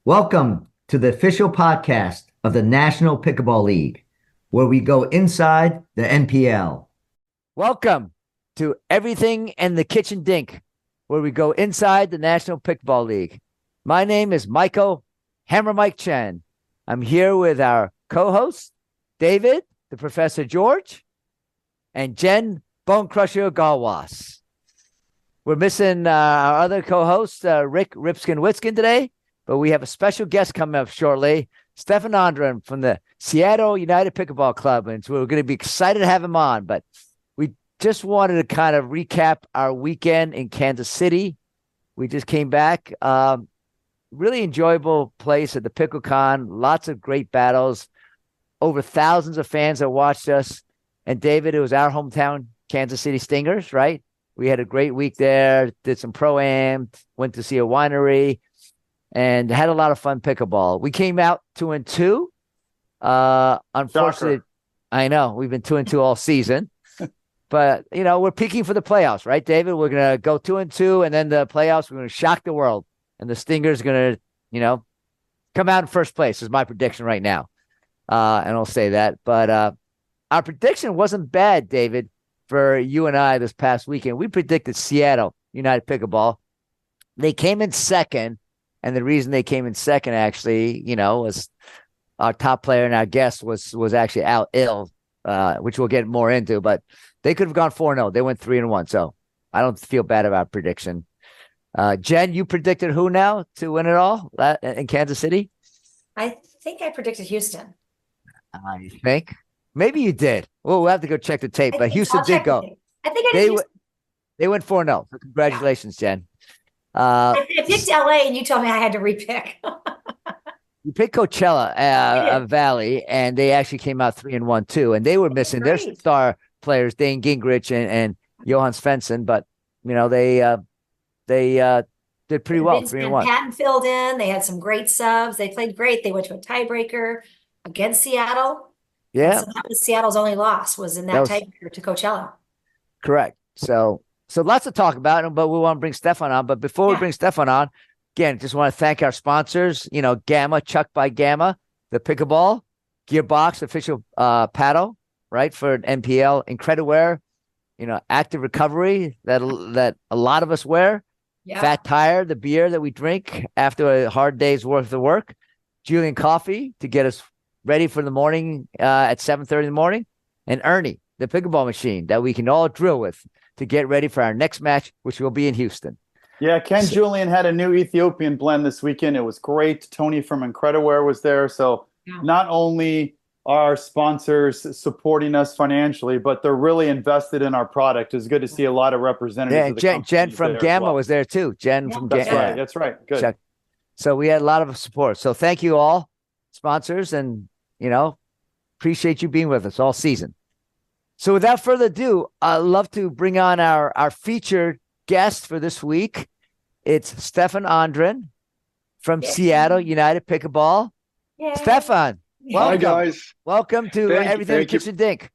Welcome to the official podcast of the National Pickleball League, where we go inside the NPL. Welcome to Everything in the Kitchen Dink, where we go inside the National Pickleball League. My name is Michael Hammer Mike Chen. I'm here with our co-host, David, the Professor George, and Jen, Bone Crusher Gallwas. We're missing our other co-host, Rick Witsken today, but we have a special guest coming up shortly, Stefan Andren from the Seattle United Pickleball Club, and so we're going to be excited to have him on. But we just wanted to kind of recap our weekend in Kansas City. We just came back. Really enjoyable place at the PickleCon. Lots of great battles. Over thousands of fans that watched us. And David, it was our hometown Kansas City Stingers, right? We had a great week there. Did some pro-am. Went to see a winery. And had a lot of fun pickleball. We came out 2-2. Unfortunately, Shocker. I know we've been 2-2 all season, but we're peaking for the playoffs, right, David? We're gonna go 2-2, and then the playoffs. We're gonna shock the world, and the Stingers are gonna, come out in first place. Is my prediction right now, and I'll say that. But our prediction wasn't bad, David, for you and I this past weekend. We predicted Seattle United Pickleball. They came in second. And the reason they came in second, actually, was our top player and our guest was actually out ill, which we'll get more into. But they could have gone 4-0. They went 3-1. So I don't feel bad about prediction. Jen, you predicted who now to win it all in Kansas City? I think I predicted Houston. I think maybe you did. Well, we'll have to go check the tape. But Houston did go. I think I did. They went 4-0. So congratulations, Jen. I picked LA, and you told me I had to repick. You picked Coachella Valley, and they actually came out 3-1 too. And they were missing their star players, Dane Gingrich and Johan Svensson, but they did pretty well. 3-1. Patton filled in. They had some great subs. They played great. They went to a tiebreaker against Seattle. Yeah, so that was Seattle's only loss was in that tiebreaker to Coachella. Correct. So lots to talk about, but we want to bring Stefan on. But before we bring Stefan on, again, just want to thank our sponsors, Gamma, Chuck by Gamma, the Pickleball, Gearbox, official paddle, right, for NPL, Incrediwear, Active Recovery that a lot of us wear, Fat Tire, the beer that we drink after a hard day's worth of work, Julian Coffee to get us ready for the morning at 7:30 in the morning, and Ernie, the pickleball machine that we can all drill with to get ready for our next match, which will be in Houston. Yeah, Julian had a new Ethiopian blend this weekend. It was great. Tony from Incrediwear was there. So not only are sponsors supporting us financially, but they're really invested in our product. It's good to see a lot of representatives. Yeah, Jen from Gamma was there too. Jen from Gamma. That's right. Good. So we had a lot of support. So thank you all, sponsors, and appreciate you being with us all season. So without further ado, I'd love to bring on our featured guest for this week. It's Stefan Andren from Seattle United Pickleball. Yay. Stefan, welcome. Hi, guys. Welcome to Everything in the Kitchen Dink.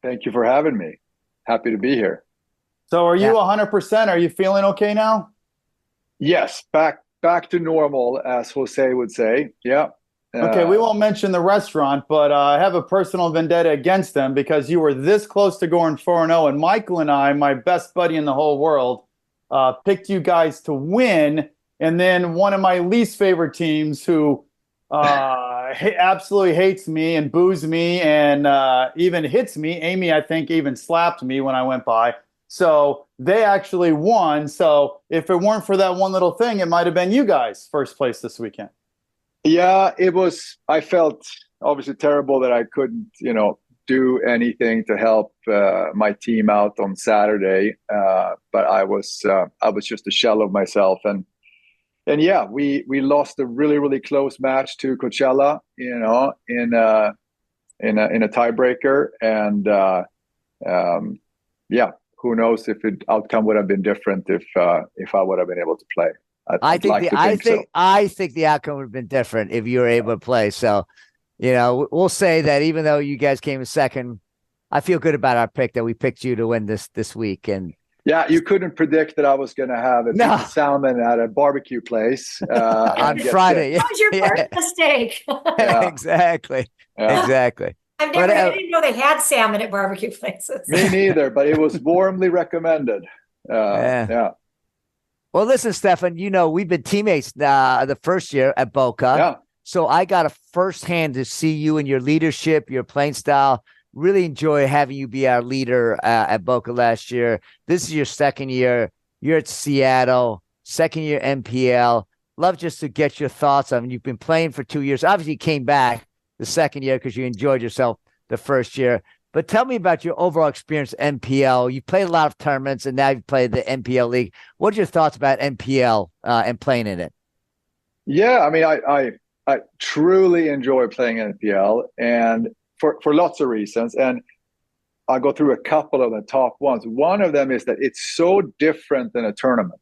Thank you for having me. Happy to be here. So are you 100%? Are you feeling okay now? Yes, back to normal, as Jose would say. Yeah. Okay, we won't mention the restaurant, but I have a personal vendetta against them because you were this close to going 4-0, and Michael and I, my best buddy in the whole world, picked you guys to win, and then one of my least favorite teams who absolutely hates me and boos me and even hits me. Amy, I think, even slapped me when I went by. So they actually won. So if it weren't for that one little thing, it might have been you guys first place this weekend. Yeah, it was. I felt obviously terrible that I couldn't, do anything to help my team out on Saturday. But I was just a shell of myself, and yeah, we lost a really, really close match to Coachella, in a tiebreaker, and who knows if the outcome would have been different if I would have been able to play. I think the outcome would have been different if you were able to play. So, we'll say that even though you guys came in second, I feel good about our pick that we picked you to win this week. And Yeah, you couldn't predict that I was going to have a piece No. of salmon at a barbecue place On and get Friday. sick. That was your Yeah. first mistake. Yeah. Exactly. Yeah. Exactly. I But didn't know they had salmon at barbecue places. Me neither, but it was warmly recommended. yeah. Yeah, Well, listen, Stefan, we've been teammates the first year at Boca. yeah. So I got a firsthand to see you and your leadership, your playing style. Really enjoy having you be our leader at Boca last year. This is your second year. You're at Seattle, second year NPL. Love just to get your thoughts on. You've been playing for 2 years. Obviously, you came back the second year because you enjoyed yourself the first year. But tell me about your overall experience at NPL. You played a lot of tournaments, and now you've played the NPL League. What are your thoughts about NPL and playing in it? Yeah, I mean, I truly enjoy playing NPL, and for lots of reasons. And I'll go through a couple of the top ones. One of them is that it's so different than a tournament.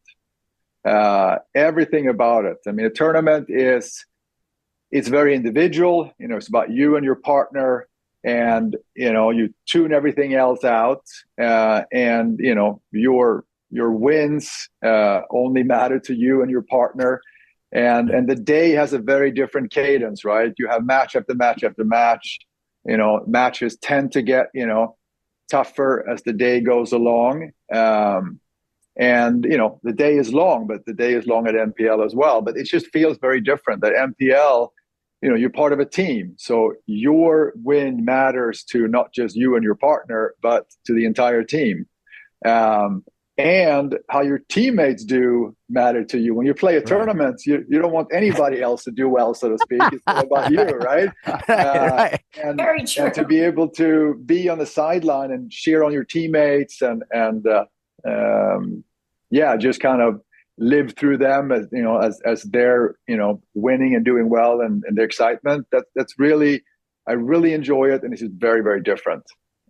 Everything about it. I mean, a tournament it's very individual. It's about you and your partner, and you tune everything else out. And your wins only matter to you and your partner. And the day has a very different cadence, right? You have match after match after match. Matches tend to get tougher as the day goes along. And the day is long, but the day is long at NPL as well. But it just feels very different. That NPL, you're part of a team, so your win matters to not just you and your partner, but to the entire team. And how your teammates do matter to you. When you play a tournament, you don't want anybody else to do well, so to speak. It's all about you, right? Right. Very true. And to be able to be on the sideline and cheer on your teammates and just kind of live through them as they're winning and doing well and the excitement. That's really, I really enjoy it, and it's just very, very different.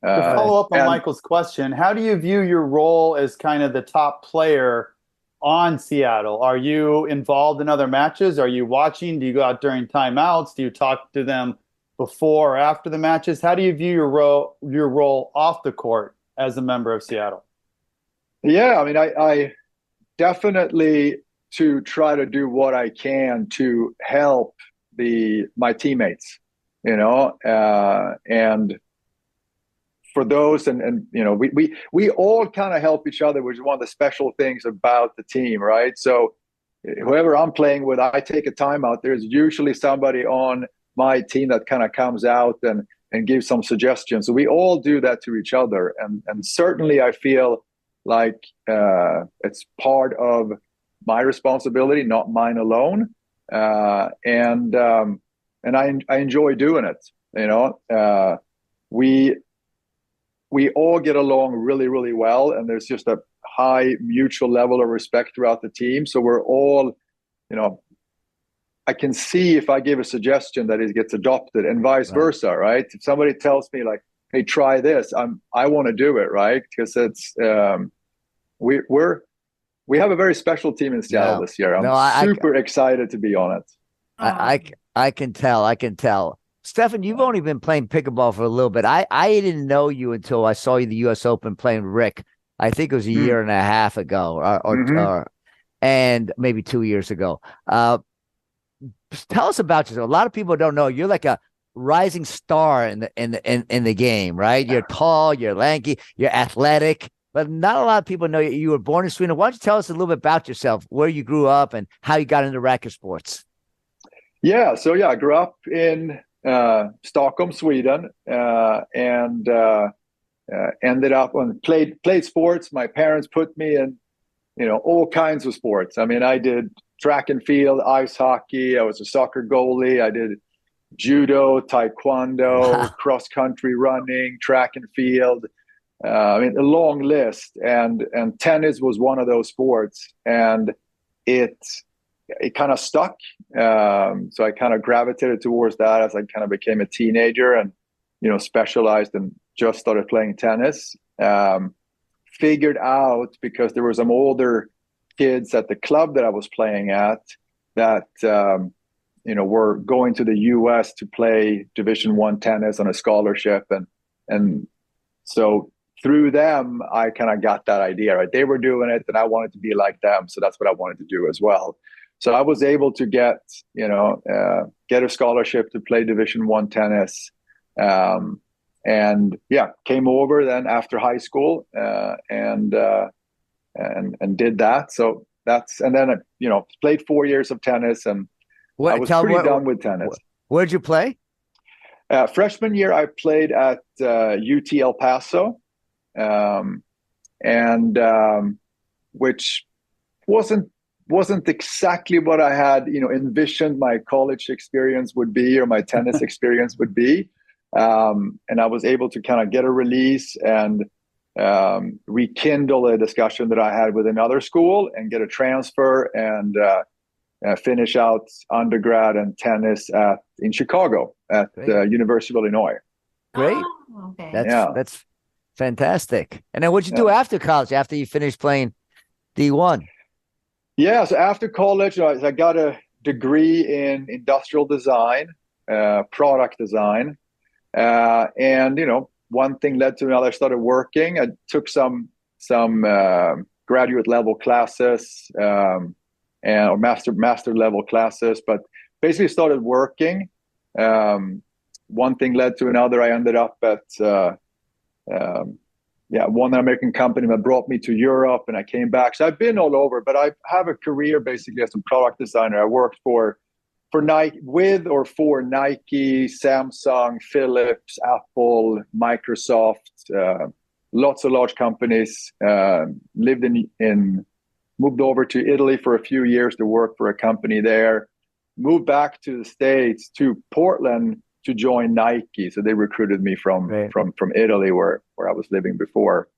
To follow up on Michael's question, how do you view your role as kind of the top player on Seattle? Are you involved in other matches? Are you watching? Do you go out during timeouts? Do you talk to them before or after the matches? How do you view your role off the court as a member of Seattle? Yeah, I mean, I definitely to try to do what I can to help my teammates, and for those, and we all kind of help each other, which is one of the special things about the team, right? So whoever I'm playing with, I take a timeout. There's usually somebody on my team that kind of comes out and gives some suggestions. So we all do that to each other, and certainly I feel like it's part of my responsibility, not mine alone. And I enjoy doing it. We all get along really, really well, and there's just a high mutual level of respect throughout the team. So we're all, I can see if I give a suggestion that it gets adopted, and vice versa, right? If somebody tells me like, "Hey, try this," I want to do it, right? Because it's we have a very special team in Seattle this year. I'm super excited to be on it. I can tell. Stefan, you've only been playing pickleball for a little bit. I didn't know you until I saw you the U.S. Open playing Rick. I think it was a year and a half ago, or and maybe 2 years ago. Tell us about yourself. A lot of people don't know you're like a rising star in the game, right? You're tall, you're lanky, you're athletic, but not a lot of people know you were born in Sweden. Why don't you tell us a little bit about yourself, where you grew up, and how you got into racket sports? Yeah, so I grew up in Stockholm, Sweden, and ended up played sports. My parents put me in, all kinds of sports. I mean, I did track and field, ice hockey. I was a soccer goalie. I did judo, taekwondo, cross country running, track and field. I mean, a long list. And tennis was one of those sports, and it kind of stuck. So I kind of gravitated towards that as I kind of became a teenager and, specialized and just started playing tennis. Figured out, because there were some older kids at the club that I was playing at that, were going to the US to play Division I tennis on a scholarship. And so through them, I kind of got that idea, right? They were doing it and I wanted to be like them. So that's what I wanted to do as well. So I was able to get a scholarship to play Division I tennis. And yeah, came over then after high school and did that. So and then, played 4 years of tennis and I was pretty done with tennis. Where'd you play? Freshman year, I played at UT El Paso, which wasn't exactly what I had, envisioned my college experience would be or my tennis experience would be. And I was able to kind of get a release and rekindle a discussion that I had with another school and get a transfer and finish out undergrad and tennis in Chicago at the University of Illinois. Great. Oh, okay. That's fantastic. And then what'd you do after college, after you finished playing D1? Yeah, so after college, I got a degree in industrial design, product design. And, one thing led to another. I started working. I took some graduate level classes or master level classes, but basically started working. One thing led to another. I ended up at one American company that brought me to Europe, and I came back. So I've been all over, but I have a career basically as a product designer. I worked for Nike, with or for Nike, Samsung, Philips, Apple, Microsoft, lots of large companies. Moved over to Italy for a few years to work for a company there. Moved back to the States, to Portland, to join Nike. So they recruited me from Italy, where I was living before.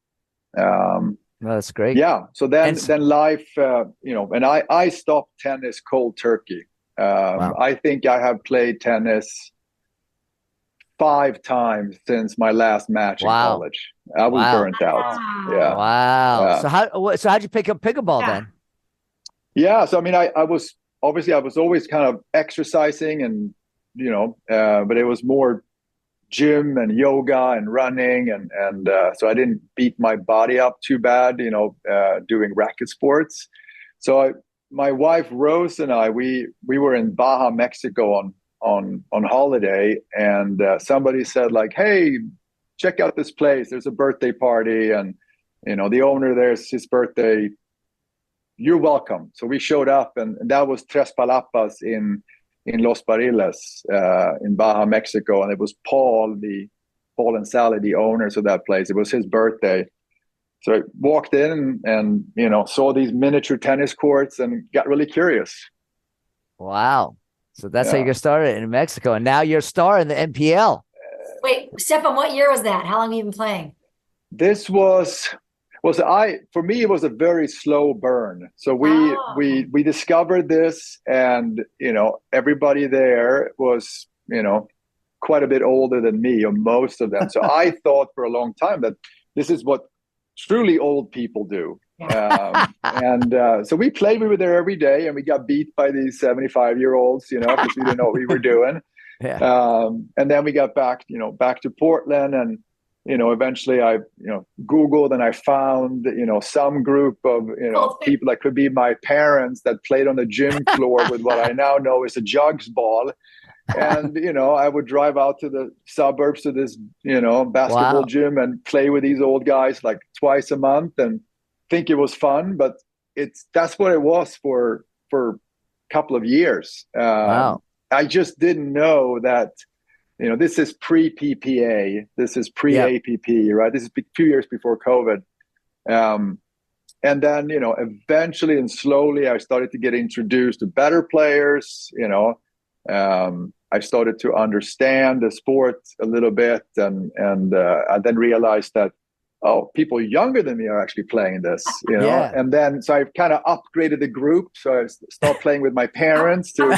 That's great. Yeah. So then life, and I stopped tennis cold turkey. Wow. I think I have played tennis 5 times since my last match in college. I was burnt out. Yeah. Wow. So how'd you pick up pickleball then? Yeah. So, I mean, I was always kind of exercising and, but it was more gym and yoga and running. And so I didn't beat my body up too bad, doing racket sports. So my wife Rose and I, we were in Baja, Mexico on holiday, and somebody said like, "Hey, check out this place. There's a birthday party, and the owner there's his birthday. You're welcome." So we showed up, and that was Tres Palapas in Los Barriles in Baja, Mexico, and it was Paul and Sally, the owners of that place. It was his birthday. So I walked in and saw these miniature tennis courts and got really curious. Wow. So that's how you got started in Mexico. And now you're a star in the NPL. Wait, Stefan, what year was that? How long have you been playing? This for me, it was a very slow burn. So we discovered this, and, everybody there was, quite a bit older than me, or most of them. So I thought for a long time that this is what truly old people do. So we played. We were there every day, and we got beat by these 75-year-olds, because we didn't know what we were doing. And then we got back to Portland, and eventually I Googled, and I found some group of people that could be my parents that played on the gym floor with what I now know is a jugs ball. And I would drive out to the suburbs to this basketball gym and play with these old guys like twice a month and think it was fun. But that's what it was for a couple of years. I just didn't know that this is pre-PPA, this is pre-APP, right? This is a few years before COVID. And then eventually and slowly I started to get introduced to better players. I started to understand the sport a little bit, and I then realized that people younger than me are actually playing this, And then so I kind of upgraded the group. So I started playing with my parents to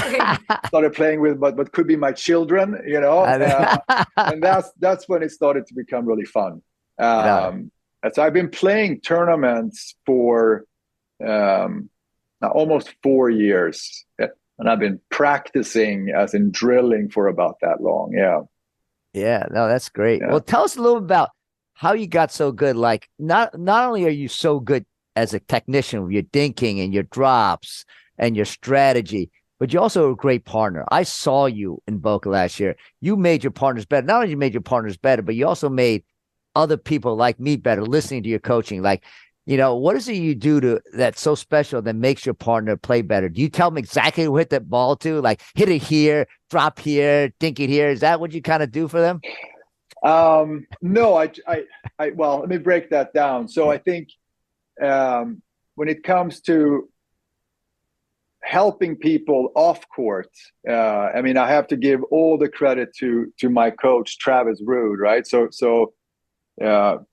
started playing with what could be my children, and that's when it started to become really fun. And so I've been playing tournaments for almost 4 years. And I've been practicing, as in drilling, for about that long. Yeah. Yeah. No, that's great. Yeah. Well, tell us a little about how you got so good. Like not only are you so good as a technician with your dinking and your drops and your strategy, but you're also a great partner. I saw you in Boca last year. You made your partners better. Not only you made your partners better, but you also made other people like me better listening to your coaching. Like, what is it you do that's so special that makes your partner play better? Do you tell them exactly who hit that ball to? Like hit it here, drop here, dink it here. Is that what you kind of do for them? No, well, let me break that down. So I think when it comes to helping people off court, I have to give all the credit to my coach, Travis Rude, right? So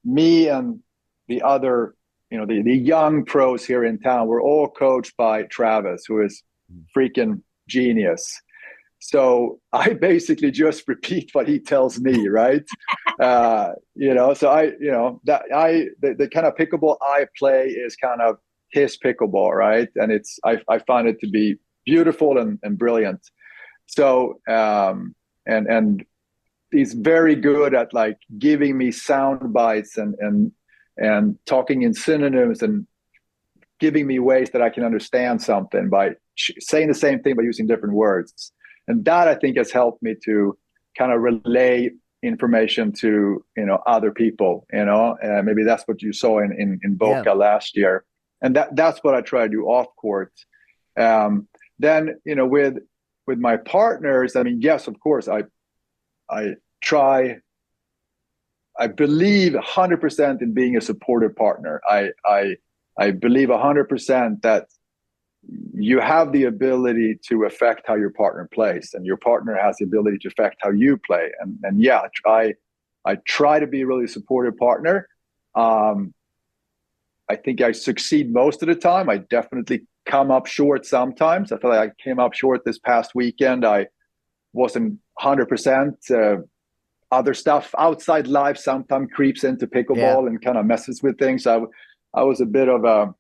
me and the other, the young pros here in town, we're all coached by Travis, who is freaking genius. So I basically just repeat what he tells me, right? So the kind of pickleball I play is kind of his pickleball, right? And I find it to be beautiful and brilliant. So and he's very good at like giving me sound bites and talking in synonyms and giving me ways that I can understand something by saying the same thing but using different words. And that I think has helped me to kind of relay information to other people. Maybe that's what you saw in Boca last year, and that's what I try to do off court. Then with my partners, yes, of course, I try. I believe 100% in being a supportive partner. I believe 100% that you have the ability to affect how your partner plays, and your partner has the ability to affect how you play. And yeah, I try to be a really supportive partner. I think I succeed most of the time. I definitely come up short sometimes. I feel like I came up short this past weekend. I wasn't 100%. Other stuff outside life sometimes creeps into pickleball and kind of messes with things. I was a bit of a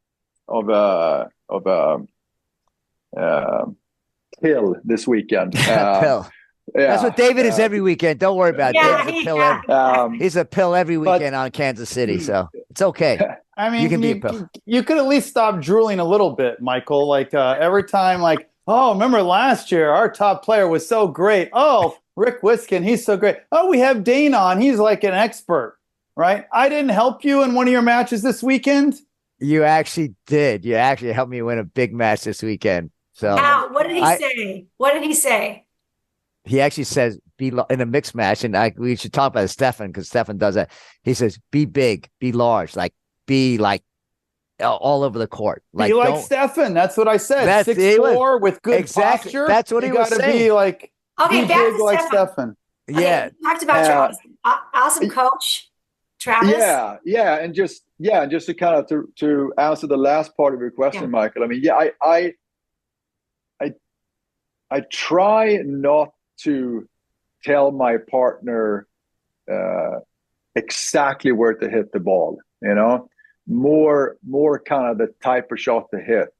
pill this weekend. Pill. Yeah. That's what David is every weekend. Don't worry about it. He's a pill every weekend on Kansas City, so it's okay. You can be a pill. You could at least stop drooling a little bit, Michael. Like every time, like, oh, remember last year our top player was so great. Oh, Rick Witsken, he's so great. Oh, we have Dane on. He's like an expert, right? I didn't help you in one of your matches this weekend. You actually did. You actually helped me win a big match this weekend. So, what did he say? What did he say? He actually says, "Be in a mixed match," and we should talk about Stefan because Stefan does that. He says, "Be big, be large, like be like all over the court." Be like Stefan. That's what I said. 6'4" with good posture. That's what he was saying. Be like, okay, be big like Stefan. Yeah, you talked about your awesome coach, Travis. Yeah, and just to kind of to answer the last part of your question, Michael. I try not to tell my partner exactly where to hit the ball. More kind of the type of shot to hit.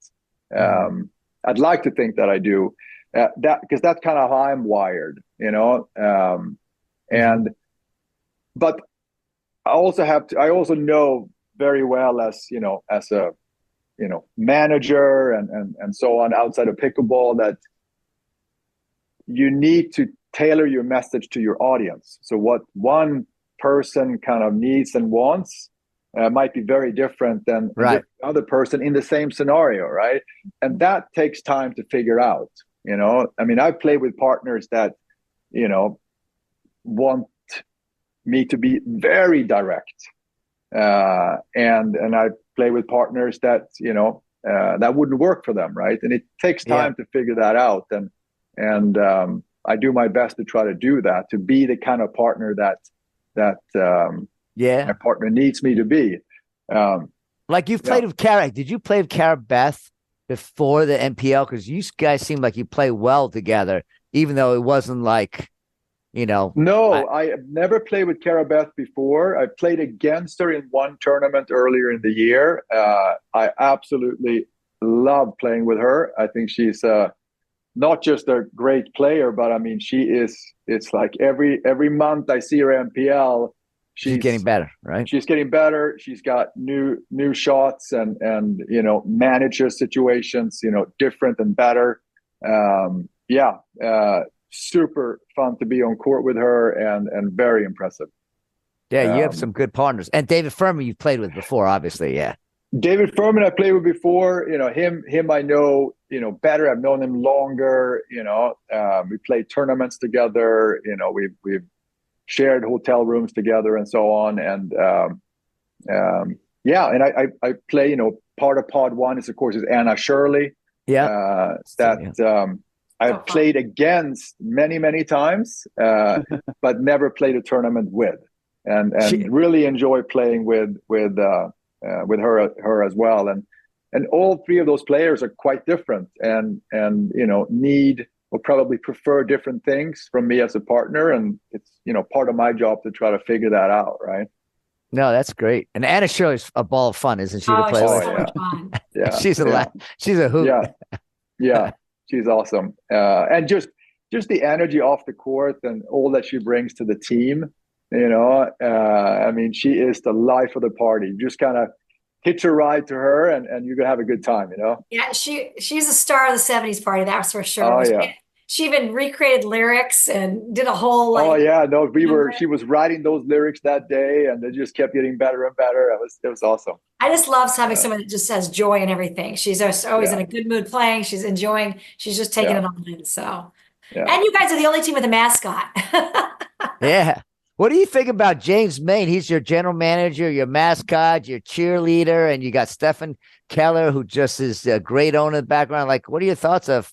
I'd like to think that I do that because that's kind of how I'm wired. But I also know very well as a manager and so on outside of pickleball that you need to tailor your message to your audience. So what one person kind of needs and wants might be very different than the other person in the same scenario, right? And that takes time to figure out. I've played with partners that want me to be very direct, and I play with partners that that wouldn't work for them, right? And it takes time to figure that out, and I do my best to try to do that, to be the kind of partner that my partner needs me to be. Like you've played with Kara. Did you play with Kara Beth before the NPL? Because you guys seem like you play well together, even though it wasn't like, No, I have never played with Kara Beth before. I played against her in one tournament earlier in the year. I absolutely love playing with her. I think she's not just a great player, but she is. It's like every month I see her NPL. she's getting better, right? She's getting better. She's got new shots and manages situations, different and better. Super fun to be on court with her and very impressive. Yeah, you have some good partners. And David Furman you've played with before, obviously, yeah. David Furman I played with before. Him I know, better. I've known him longer. We played tournaments together. We've shared hotel rooms together and so on. And and I play. Part of Pod One is of course Anna Shirley. Yeah, I've played against many times, but never played a tournament with, and really enjoy playing with her as well. And all three of those players are quite different, and need or probably prefer different things from me as a partner, and it's part of my job to try to figure that out, right? No, that's great. And Anna Shirley's a ball of fun, isn't she? To play with? So much fun. Yeah, she's a hoot. Yeah, she's awesome. And just the energy off the court and all that she brings to the team. She is the life of the party. You just kind of hitch a ride to her and you're gonna have a good time. Yeah, she's a star of the '70s party, that's for sure. Oh yeah. She even recreated lyrics and did a whole She was writing those lyrics that day, and they just kept getting better and better. It was awesome. I just love having someone that just has joy in everything. She's always in a good mood playing. She's enjoying. She's just taking it all in. So, and you guys are the only team with a mascot. Yeah. What do you think about James Main? He's your general manager, your mascot, your cheerleader, and you got Stefan Keller, who just is a great owner in the background. Like, what are your thoughts of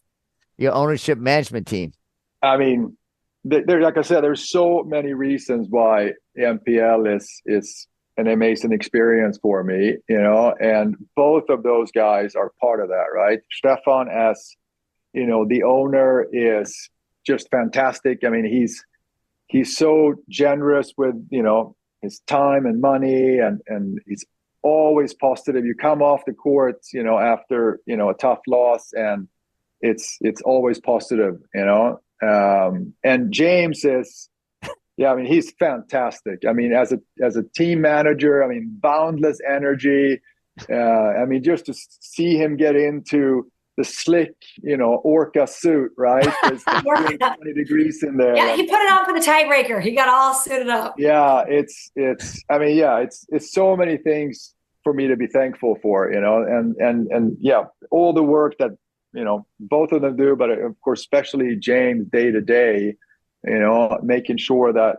your ownership management team? I mean, like I said, there's so many reasons why MPL is an amazing experience for me, and both of those guys are part of that, right? Stefan, as the owner, is just fantastic. I mean, he's so generous with his time and money, and he's always positive. You come off the court, after a tough loss, and it's always positive, and James is, he's fantastic. I mean, as a team manager, boundless energy. Just to see him get into the slick, orca suit, right? There's 20 degrees in there. Yeah, he put it on for the tiebreaker. He got all suited up. Yeah, it's so many things for me to be thankful for, and all the work that both of them do, but of course, especially James day to day, making sure that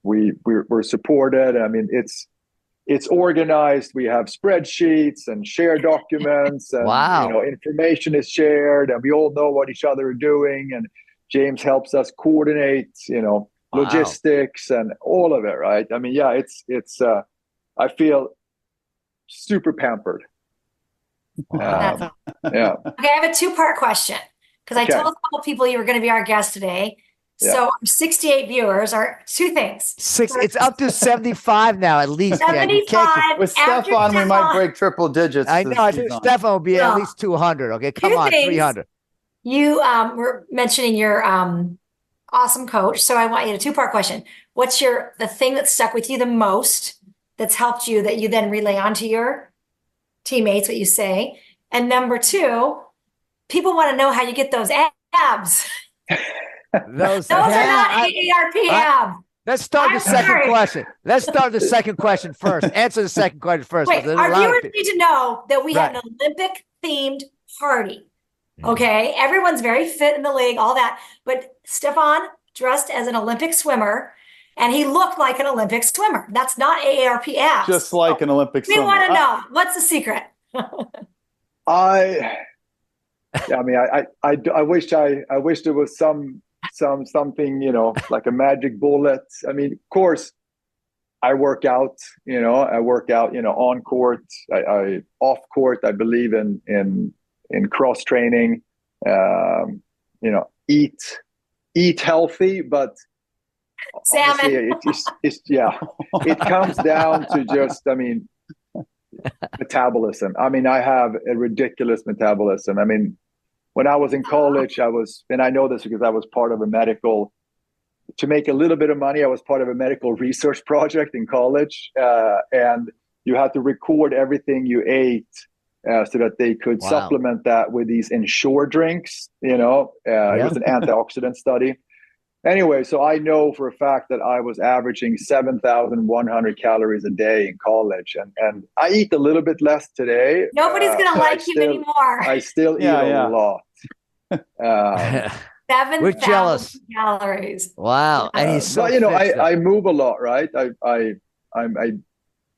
we're supported. I mean, it's organized. We have spreadsheets and share documents, and information is shared, and we all know what each other are doing. And James helps us coordinate, logistics and all of it, right? I mean, it's I feel super pampered. Okay, I have a two-part question because I told a couple people you were going to be our guest today. So our 68 viewers are two things. It's up to 75 now, at least. 75. With Stefan, we might break triple digits. I know. I think Stefan will be at least 200. Okay, come on, 300. You were mentioning your awesome coach, so I want you to two-part question. What's the thing that stuck with you the most, that's helped you, that you then relay onto your teammates, what you say? And number two, people want to know how you get those abs. Those are not AARP abs. Let's start the second question. Let's start the second question first. Answer the second question first. Wait, our viewers need to know that we have an Olympic-themed party. Okay, everyone's very fit in the league, all that. But Stefan dressed as an Olympic swimmer, and he looked like an Olympic swimmer. That's not AARP abs. Just like an Olympic swimmer. We want to know, what's the secret? I wish there was something, like a magic bullet. I mean, of course, I work out, on court, I off court. I believe in cross training, eat healthy, but salmon. It comes down to just, metabolism. I have a ridiculous metabolism. When I was in college, and I know this because I was part of a medical to make a little bit of money, I was part of a medical research project in college, and you had to record everything you ate so that they could supplement that with these Ensure drinks. It was an antioxidant study. Anyway, so I know for a fact that I was averaging 7,100 calories a day in college, and I eat a little bit less today. Nobody's gonna like you anymore. I still eat a lot. 7,000 calories. Wow, and he's so. But I move a lot, right? I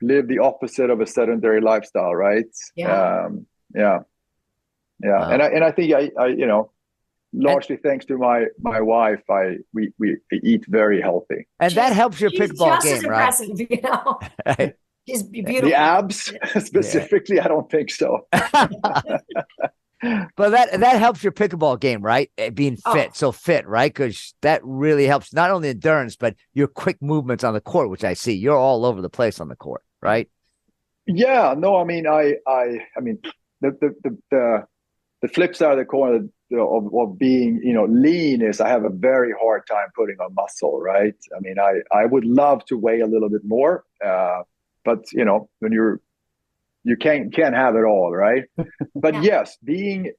live the opposite of a sedentary lifestyle, right? Yeah. Wow. And I think I largely thanks to my wife, we eat very healthy, and that helps your pickleball game, right? Right. She's beautiful. The abs specifically, I don't think so. But that helps your pickleball game, right? Being fit, so fit, right? Because that really helps not only endurance, but your quick movements on the court, which I see you're all over the place on the court, right? Yeah, no, I mean, the flip side of the coin of being, lean is I have a very hard time putting on muscle, right? I mean, I would love to weigh a little bit more, but when you can't have it all, right? But yes, being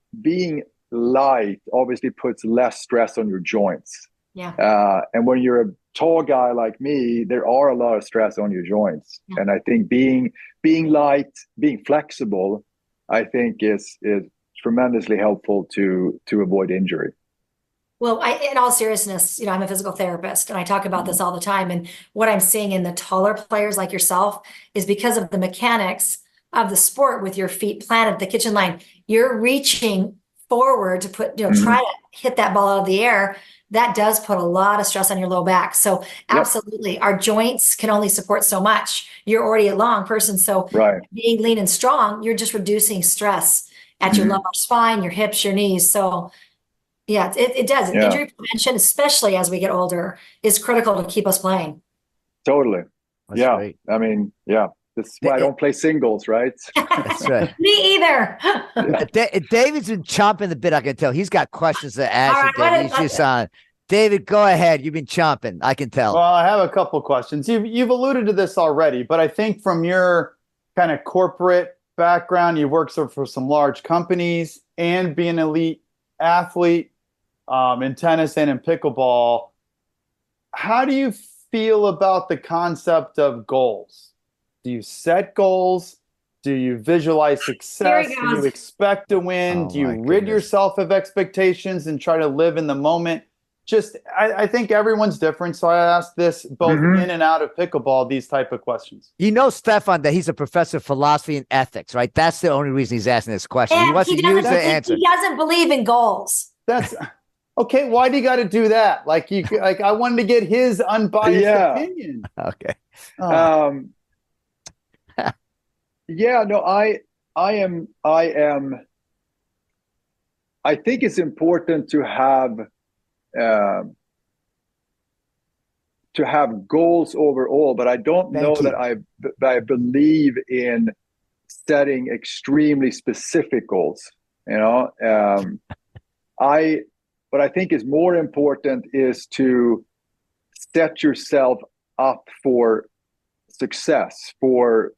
light obviously puts less stress on your joints. Yeah. And when you're a tall guy like me, there are a lot of stress on your joints. Yeah. And I think being light, being flexible, I think is tremendously helpful to avoid injury. Well, in all seriousness, I'm a physical therapist and I talk about this all the time. And what I'm seeing in the taller players like yourself is because of the mechanics of the sport with your feet planted at the kitchen line, you're reaching forward to put, try to hit that ball out of the air. That does put a lot of stress on your low back. So absolutely, our joints can only support so much. You're already a long person. So being lean and strong, you're just reducing stress at your lumbar spine, your hips, your knees. So yeah, it does. Yeah. Injury prevention, especially as we get older, is critical to keep us playing. Totally. That's great. I mean, that's why I don't play singles, right? That's right. Me either. David's been chomping the bit. I can tell. He's got questions to ask you, David. He's just on. David, go ahead. You've been chomping. I can tell. Well, I have a couple questions. You've alluded to this already, but I think from your kind of corporate background, you've worked for some large companies and being an elite athlete in tennis and in pickleball. How do you feel about the concept of goals? Do you set goals? Do you visualize success? Do you expect to win? Do you rid yourself of expectations and try to live in the moment? I think everyone's different. So I ask this both in and out of pickleball, these type of questions. Stefan, that he's a professor of philosophy and ethics, right? That's the only reason he's asking this question. And he wants to use the answer. He doesn't believe in goals. That's okay. Why do you got to do that? Like I wanted to get his unbiased opinion. Okay. I think it's important to have goals overall, but I don't know that I believe in setting extremely specific goals. What I think is more important is to set yourself up for success, for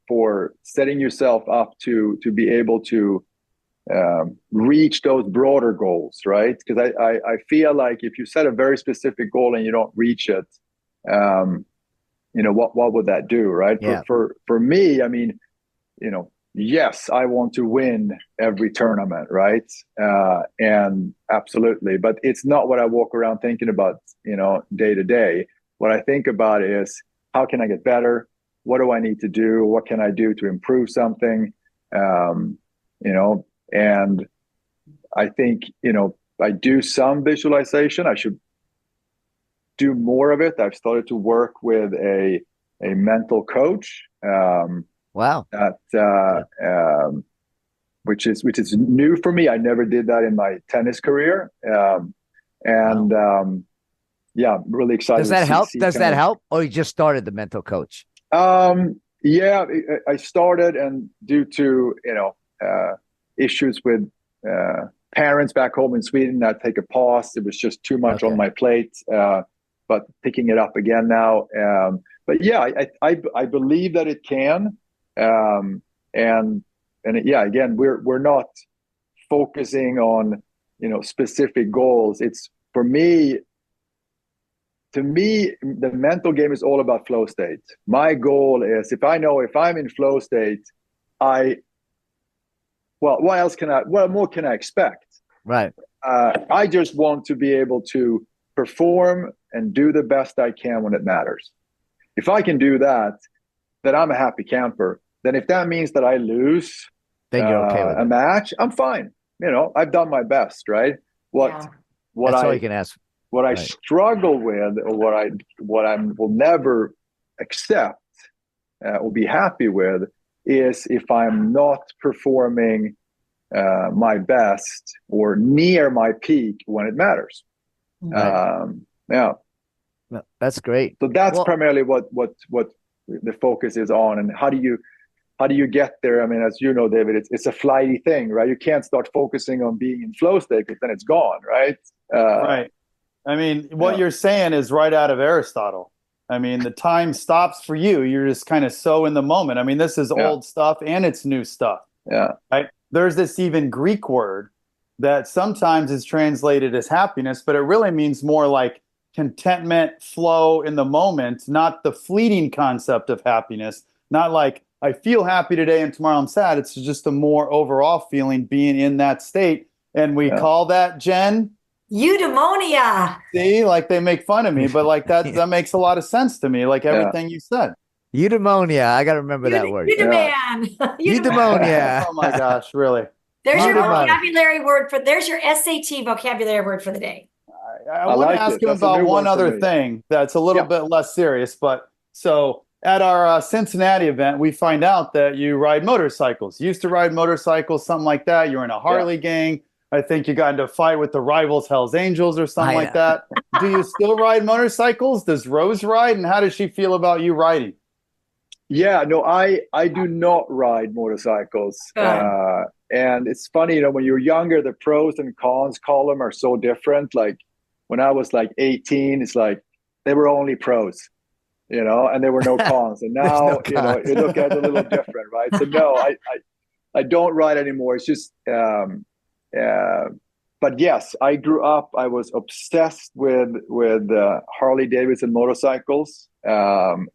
setting yourself up to be able to reach those broader goals, right? Because I feel like if you set a very specific goal and you don't reach it, what would that do, right? Yeah. For me, I mean, yes, I want to win every tournament, right? And absolutely, but it's not what I walk around thinking about, day to day. What I think about is how can I get better? What do I need to do? What can I do to improve something? And I think, I do some visualization. I should do more of it. I've started to work with a mental coach. Wow. Which is new for me. I never did that in my tennis career. Really excited. Does that help? Does that help? Or you just started the mental coach? I started, and due to, issues with parents back home in Sweden, I take a pause. It was just too much on my plate. but picking it up again now. But yeah, I believe that it can. And yeah, again, we're not focusing on, specific goals. It's, for me, to me, the mental game is all about flow state. My goal is, if I'm in flow state, what more can I expect? Right. I just want to be able to perform and do the best I can when it matters. If I can do that, then I'm a happy camper. Then if that means that I lose Then you're okay with a it. match, I'm fine. I've done my best, right? That's all you can ask. What I struggle with, or what I will never accept or be happy with, is if I'm not performing my best or near my peak when it matters. Right. Yeah. No, that's great. So that's primarily what the focus is on, and how do you get there? I mean, as you know, David, it's a flighty thing, right? You can't start focusing on being in flow state, because then it's gone, right? Right. I mean, what you're saying is right out of Aristotle. I mean, the time stops for you. You're just kind of so in the moment. I mean, this is old stuff and it's new stuff. Yeah. Right. There's this even Greek word that sometimes is translated as happiness, but it really means more like contentment, flow in the moment, not the fleeting concept of happiness. Not like I feel happy today and tomorrow I'm sad. It's just a more overall feeling, being in that state. And we call that, Jen, eudaimonia. See, like they make fun of me, but like that makes a lot of sense to me. Like everything you said. Eudaimonia. I got to remember that word. Eudaimon. Eudaimonia. Oh my gosh, really? There's your Eudaimonia. vocabulary word there's your SAT vocabulary word for the day. I want to ask you about one other thing that's a little bit less serious. But so at our Cincinnati event, we find out that you ride motorcycles. You used to ride motorcycles, something like that. You're in a Harley gang. I think you got into a fight with the rivals Hells Angels or something like that. Do you still ride motorcycles? Does Rose ride? And how does she feel about you riding? Yeah, no, I do not ride motorcycles. And it's funny, when you're younger, the pros and cons column are so different. Like when I was like 18, it's like they were only pros, and there were no cons. And now, you look at it a little different, right? So no, I don't ride anymore. It's just, but yes, I grew up, I was obsessed with Harley Davidson motorcycles. And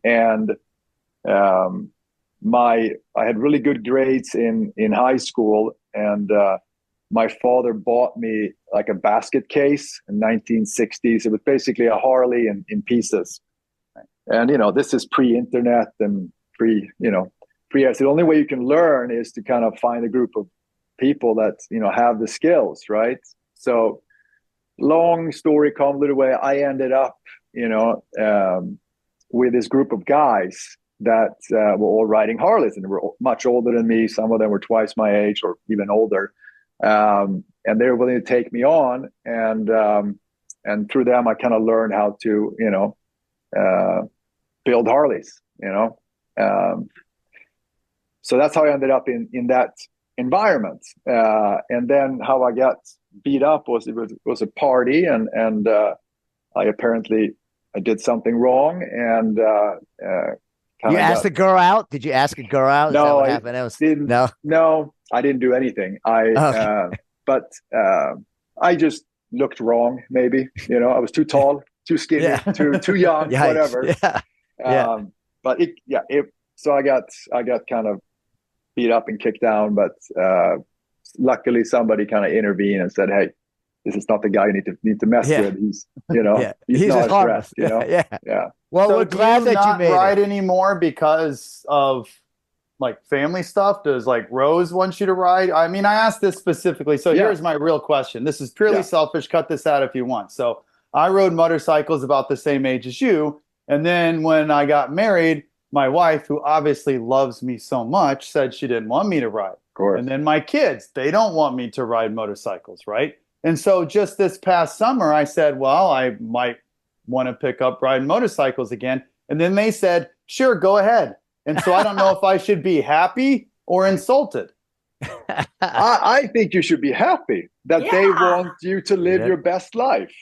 I had really good grades in high school, and my father bought me like a basket case in 1960s. It was basically a Harley in pieces. And, this is pre-internet and so the only way you can learn is to kind of find a group of people that, have the skills, right? So long story convoluted way, I ended up, with this group of guys that were all riding Harleys, and they were much older than me. Some of them were twice my age or even older. And they were willing to take me on. And through them, I kind of learned how to, build Harleys, so that's how I ended up in that environment. And then how I got beat up was it was a party, and I did something wrong, and you asked a girl out? Did you ask a girl out? Is that what happened? No, I didn't do anything. But I just looked wrong. Maybe I was too tall, too skinny, too young, whatever. But so I got kind of beat up and kicked down, but luckily somebody kind of intervened and said, "Hey, this is not the guy you need to mess with. He's he's not a threat." Yeah. Well, so we're glad that you made ride anymore because of like family stuff. Does like Rose want you to ride? I mean, I asked this specifically. So here's my real question. This is purely selfish. Cut this out if you want. So I rode motorcycles about the same age as you, and then when I got married, my wife, who obviously loves me so much, said she didn't want me to ride. Of course. And then my kids, they don't want me to ride motorcycles, right? And so just this past summer, I said, well, I might want to pick up riding motorcycles again. And then they said, sure, go ahead. And so I don't know if I should be happy or insulted. I think you should be happy that they want you to live your best life.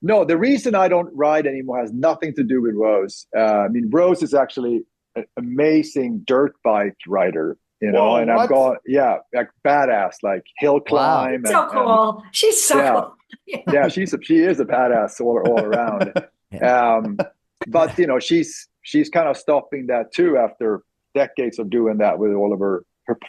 No, the reason I don't ride anymore has nothing to do with Rose. I mean, Rose is actually an amazing dirt bike rider, you know, Whoa, and what? I've gone, yeah, like badass, like hill Wow. climb. So cool. She's so Yeah. cool. Yeah, she is a badass all around. But you know, she's kind of stopping that too after decades of doing that with all of her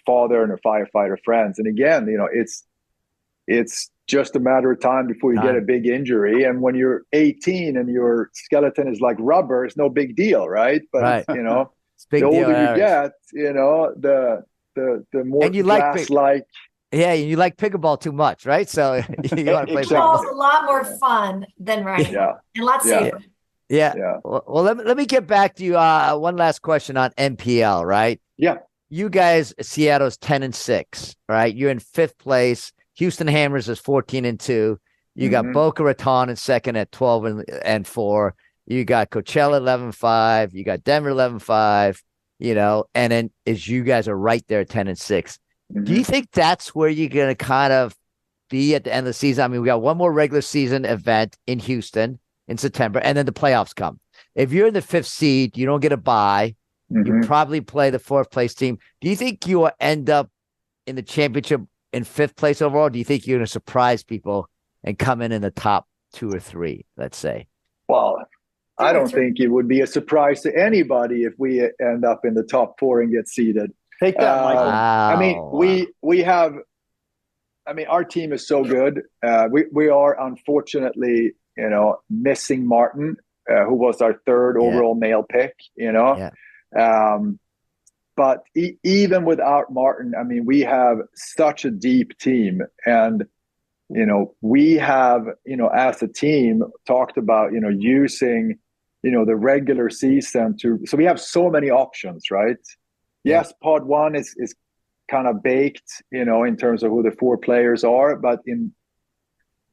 father and her firefighter friends. And again, you know, it's just a matter of time before you get a big injury. And when you're 18 and your skeleton is like rubber, it's no big deal, right? But you know, the older you get, you know, the more and you like glass-like. Yeah, you like pickleball too much, right? So you want to play Pickleball's pickleball. a lot more fun than riding. Yeah. And a lot safer. Yeah. Well, let me get back to you. One last question on NPL, right? Yeah. You guys, Seattle's 10-6, right? You're in 5th place. Houston Hammers is 14-2. You got Boca Raton in second at 12-4. You got Coachella 11-5. You got Denver 11-5. You know, and then you guys are right there at 10-6. Do you think that's where you're going to kind of be at the end of the season? I mean, we got one more regular season event in Houston in September, and then the playoffs come. If you're in the 5th seed, you don't get a bye. You probably play the 4th place team. Do you think you will end up in the championship in 5th place overall? Do you think you're going to surprise people and come in the top 2 or 3, let's say? Well, I don't think it would be a surprise to anybody if we end up in the top 4 and get seeded. Take that, Michael. I mean, we have. I mean, our team is so good. We are unfortunately, you know, missing Martin, who was our 3rd overall male pick. You know, but even without Martin, I mean, we have such a deep team, and you know, we have, you know, as a team talked about, you know, using, you know, the regular season to. So we have so many options, right? Yes, pod 1 is kind of baked, you know, in terms of who the 4 players are. But in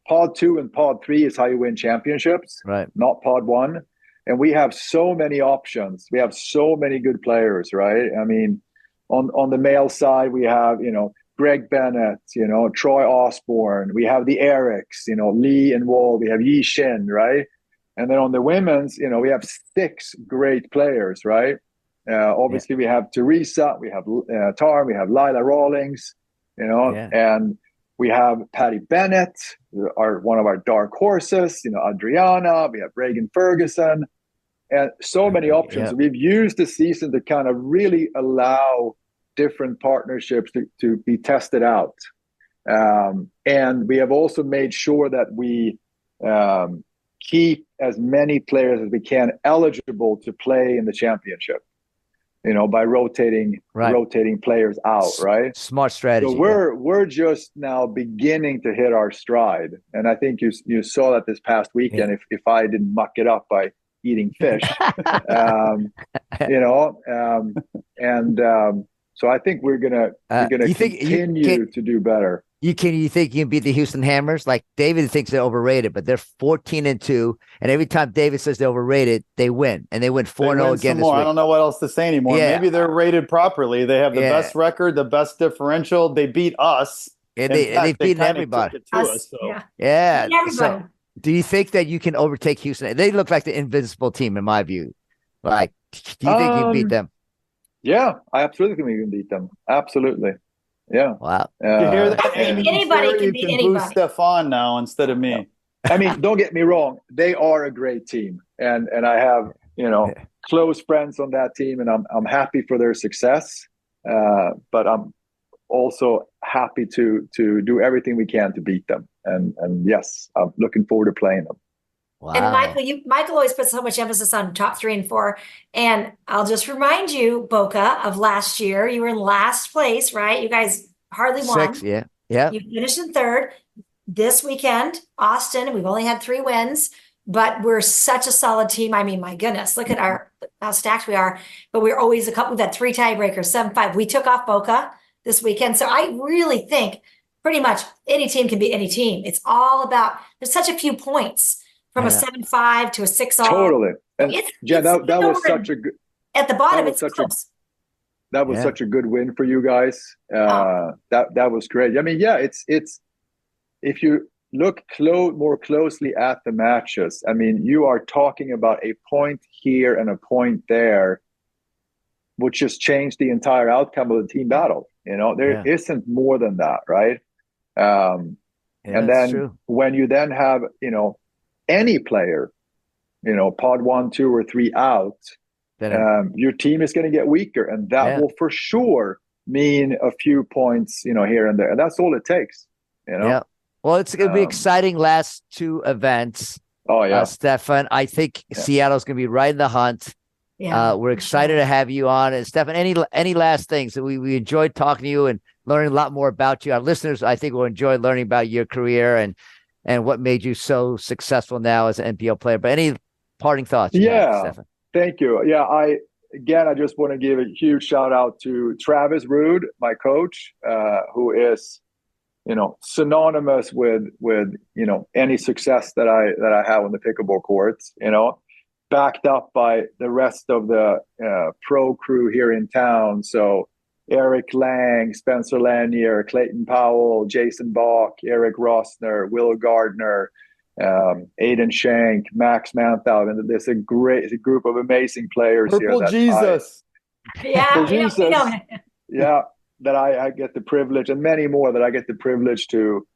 pod 2 and pod 3 is how you win championships, right? Not pod 1. And we have so many options. We have so many good players, right? I mean, on the male side, we have, you know, Greg Bennett, you know, Troy Osborne. We have the Erics, you know, Lee and Wall. We have Yi Shin, right? And then on the women's, you know, we have 6 great players, right? Obviously, we have Teresa, we have Tarn, we have Lila Rawlings, you know, and we have Patty Bennett, one of our dark horses, you know, Adriana, we have Reagan Ferguson, and so many options. We've used the season to kind of really allow different partnerships to be tested out. And we have also made sure that we keep as many players as we can eligible to play in the championship. You know, by rotating players out, right? Smart strategy. So we're just now beginning to hit our stride, and I think you saw that this past weekend. If I didn't muck it up by eating fish, you know, so I think we're gonna continue to do better. You think you can beat the Houston Hammers? Like David thinks they're overrated, but they're 14-2, and every time David says they're overrated, they win, and they win 4-0 again this week. I don't know what else to say anymore. Maybe they're rated properly. They have the best record, the best differential. They beat us, and they've beaten everybody. So, do you think that you can overtake Houston? They look like the invincible team, in my view. Like, do you think you can beat them? Yeah, I absolutely think we can beat them. Absolutely. Yeah. Wow. You hear that? Anybody can beat anybody. Boost Stefan now instead of me. I mean, don't get me wrong. They are a great team. And I have, you know, close friends on that team, and I'm happy for their success. But I'm also happy to do everything we can to beat them. And yes, I'm looking forward to playing them. Wow. And Michael always puts so much emphasis on top 3 and 4. And I'll just remind you, Boca, of last year. You were in last place, right? You guys hardly won. 6, yeah. You finished in 3rd. This weekend, Austin, we've only had 3 wins, but we're such a solid team. I mean, my goodness, look at how stacked we are. But we've had 3 tiebreakers, 7-5. We took off Boca this weekend. So I really think pretty much any team can beat any team. It's all about, there's such a few points. From a 7-5 to a 6-all. Totally. And Jen, that was such a good. At the bottom, it's close. That was such a good win for you guys. That was great. I mean, it's if you look more closely at the matches. I mean, you are talking about a point here and a point there, which just changed the entire outcome of the team battle. There isn't more than that, right? And then true. when you then have, any player, pod 1, 2, or 3 out, your team is going to get weaker, and that will for sure mean a few points, here and there, and that's all it takes. Yeah. Well, it's going to be exciting last 2 events. Oh yeah, Stefan. I think Seattle's going to be right in the hunt. Yeah, we're excited to have you on. And Stefan, any last things? We enjoyed talking to you and learning a lot more about you. Our listeners, I think, will enjoy learning about your career and what made you so successful now as an NPL player. But any parting thoughts? Stefan? Thank you. Yeah, I just want to give a huge shout out to Travis Rude, my coach, who is, synonymous with any success that I have on the pickleball courts. Backed up by the rest of the pro crew here in town. So Eric Lang, Spencer Lanier, Clayton Powell, Jason Bach, Eric Rossner, Will Gardner, Aiden Shank, Max Manthau, and there's a group of amazing players Purple here. Jesus. That I get the privilege, and many more that I get the privilege to,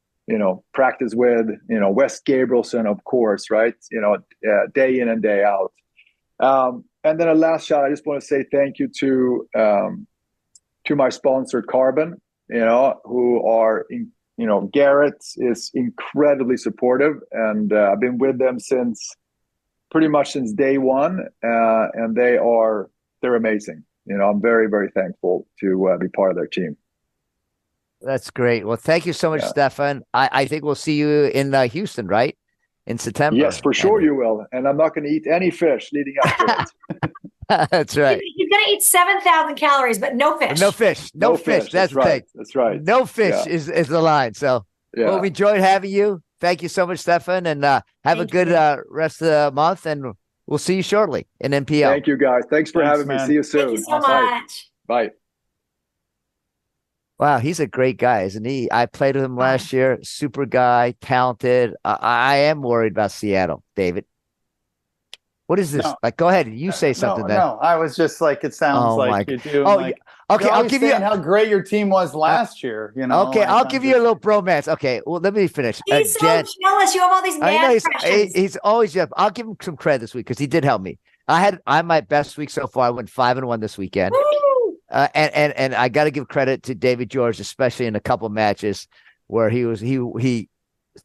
practice with, Wes Gabrielson, of course, right? Day in and day out. And then a last shot, I just want to say thank you to my sponsor, Carbon, who are, Garrett is incredibly supportive, and I've been with them pretty much since day one, and they're amazing. I'm very, very thankful to be part of their team. That's great. Well, thank you so much, Stefan. I think we'll see you in Houston, right? In September. Yes, for sure you will. And I'm not going to eat any fish leading up to it. That's right. You're going to eat 7,000 calories, but no fish. No fish. No fish. That's right. That's right. No fish is the line. So well, we enjoyed having you. Thank you so much, Stefan. And have a good rest of the month. And we'll see you shortly in NPL. Thank you, guys. Thanks for having me. See you soon. Thank you so much. Bye. Wow, he's a great guy, isn't he? I played with him last year. Super guy, talented. I am worried about Seattle, David. What is this? Go ahead. You say something then. No, I was just like, it sounds like you do. Okay, I'll give you how great your team was last year. Okay, I'll give you a little bromance. Okay, well, let me finish. He's so jealous. You have all these man impressions. He's always jealous. I'll give him some credit this week because he did help me. I had my best week so far. I went 5-1 this weekend. And I got to give credit to David George, especially in a couple matches where he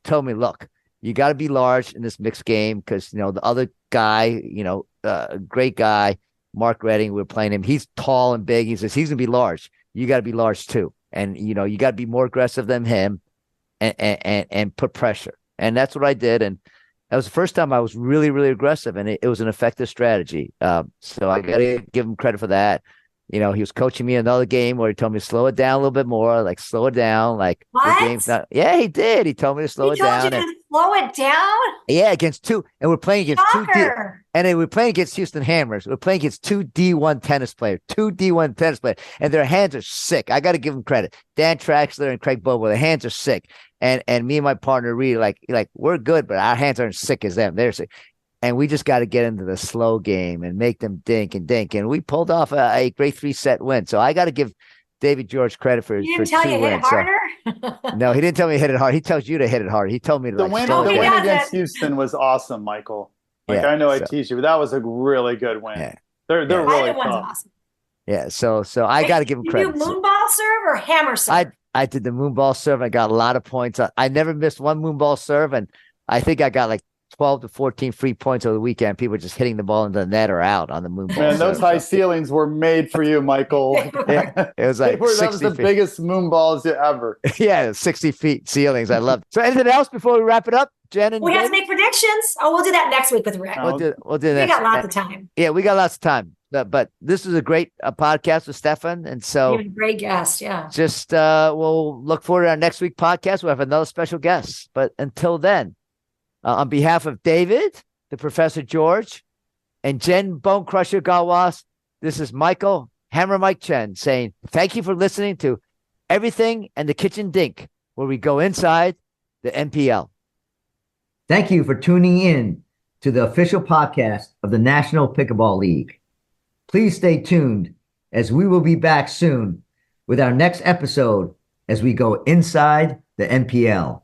told me, look, you got to be large in this mixed game because, the other guy, great guy, Mark Redding, we're playing him. He's tall and big. He says he's going to be large. You got to be large too. And, you got to be more aggressive than him and put pressure. And that's what I did. And that was the first time I was really, really aggressive, and it was an effective strategy. So I got to give him credit for that. He was coaching me another game where he told me to slow it down a little bit more, slow it down. The game's not. Yeah, he did. He told me to slow it down. He told you to slow it down? Yeah, against 2. And we're playing against Soccer. and then we're playing against Houston Hammers. We're playing against 2 D1 tennis players, and their hands are sick. I got to give them credit. Dan Traxler and Craig Bobo, their hands are sick. And me and my partner, Reed, like we're good, but our hands aren't sick as them. They're sick. And we just got to get into the slow game and make them dink. And we pulled off a great 3-set win. So I got to give David George credit for 2 wins. He didn't tell you to hit it harder? No, he didn't tell me to hit it hard. He tells you to hit it hard. He told me to the win against Houston was awesome, Michael. I know I tease you, but that was a really good win. Yeah. They're really tough. Awesome. Yeah, so I got to give him credit. You do moonball serve or hammer serve? I did the moonball serve. I got a lot of points. I never missed one moonball serve, and I think I got 12 to 14 free points over the weekend. People just hitting the ball into the net or out on the moonball. Man, those high ceilings were made for you, Michael. Yeah, it was like 60 that was the biggest moonballs ever. Yeah, 60 feet ceilings. I loved it. So anything else before we wrap it up, Jen? And we have to make predictions. Oh, we'll do that next week with Rick. We'll do that. We got lots of time. Yeah, we got lots of time. But this is a great podcast with Stefan. And so you're a great guest. Yeah. Just we'll look forward to our next week podcast. We'll have another special guest. But until then, on behalf of David, the Professor George, and Jen Bone Crusher Gallwas, this is Michael Hammer Mike Chen saying thank you for listening to Everything and the Kitchen Dink, where we go inside the NPL. Thank you for tuning in to the official podcast of the National Pickleball League. Please stay tuned as we will be back soon with our next episode as we go inside the NPL.